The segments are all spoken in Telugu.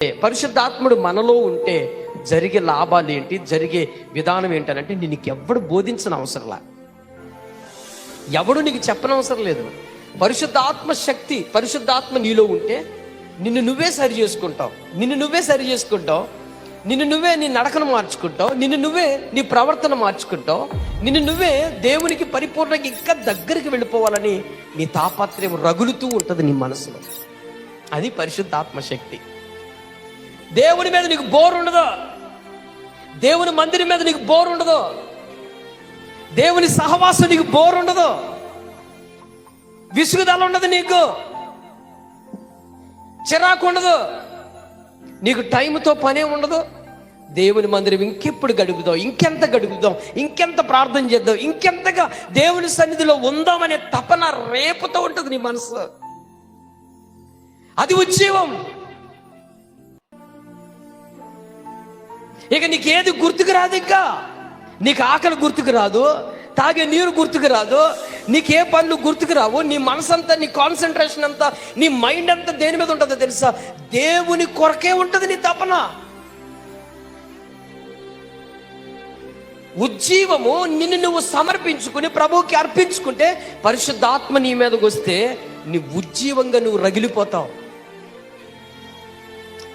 పరిశుద్ధాత్ముడు మనలో ఉంటే జరిగే లాభాలు ఏంటి, జరిగే విధానం ఏంటనంటే నీకు ఎవడు బోధించిన అవసరంలా, ఎవడు నీకు చెప్పనవసరం లేదు. పరిశుద్ధాత్మ శక్తి, పరిశుద్ధాత్మ నీలో ఉంటే నిన్ను నువ్వే సరి చేసుకుంటావు, నిన్ను నువ్వే నీ నడకను మార్చుకుంటావు, నిన్ను నువ్వే నీ ప్రవర్తన మార్చుకుంటావు, నిన్ను నువ్వే దేవునికి పరిపూర్ణంగా ఇంకా దగ్గరికి వెళ్ళిపోవాలని నీ తాపత్రయం రగులుతూ ఉంటుంది నీ మనసులో. అది పరిశుద్ధాత్మ శక్తి. దేవుని మీద నీకు బోర్ ఉండదు, దేవుని మందిరం మీద నీకు బోర్ ఉండదు, దేవుని సహవాసం నీకు బోర్ ఉండదు, విసుగుదల ఉండదు, నీకు చిరాకు ఉండదు, నీకు టైంతో పనే ఉండదు. దేవుని మందిరం ఇంకెప్పుడు గడుపుదాం, ఇంకెంత గడుపుదాం, ఇంకెంత ప్రార్థన చేద్దాం, ఇంకెంతగా దేవుని సన్నిధిలో ఉందామనే తపన రేపుతో ఉంటుంది నీ మనసు. అది ఉజ్జీవం. ఇక నీకేది గుర్తుకు రాదు, ఇంకా నీకు ఆకలి గుర్తుకు రాదు, తాగే నీరు గుర్తుకు రాదు, నీకే పనులు గుర్తుకు రావు. నీ మనసు అంతా, నీ కాన్సన్ట్రేషన్ అంతా, నీ మైండ్ అంతా దేని మీద ఉంటుందో తెలుసా? దేవుని కొరకే ఉంటుంది నీ తపన. ఉజ్జీవము నిన్ను నువ్వు సమర్పించుకుని ప్రభువుకి అర్పించుకుంటే, పరిశుద్ధాత్మ నీ మీదకి వస్తే నీ ఉజ్జీవంగా నువ్వు రగిలిపోతావు.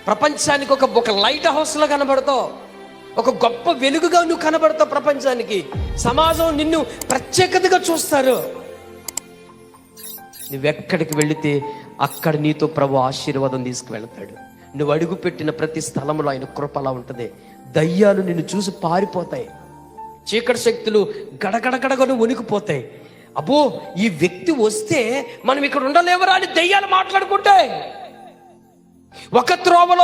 ప్రపంచానికి ఒక లైట్ హౌస్లో కనబడతావు, ఒక గొప్ప వెలుగుగా నువ్వు కనబడతావు ప్రపంచానికి. సమాజం నిన్ను ప్రత్యేకతగా చూస్తారు. నువ్వెక్కడికి వెళితే అక్కడ నీతో ప్రభు ఆశీర్వాదం తీసుకువెళ్తాడు. నువ్వు అడుగుపెట్టిన ప్రతి స్థలంలో ఆయన కృప అలా ఉంటుంది. దయ్యాలు నిన్ను చూసి పారిపోతాయి, చీకటి శక్తులు గడగడగడగను వణికిపోతాయి. అబ్బో, ఈ వ్యక్తి వస్తే మనం ఇక్కడ ఉండలేవరా అని దయ్యాలు మాట్లాడుకుంటాయి. ఒక త్రోవలో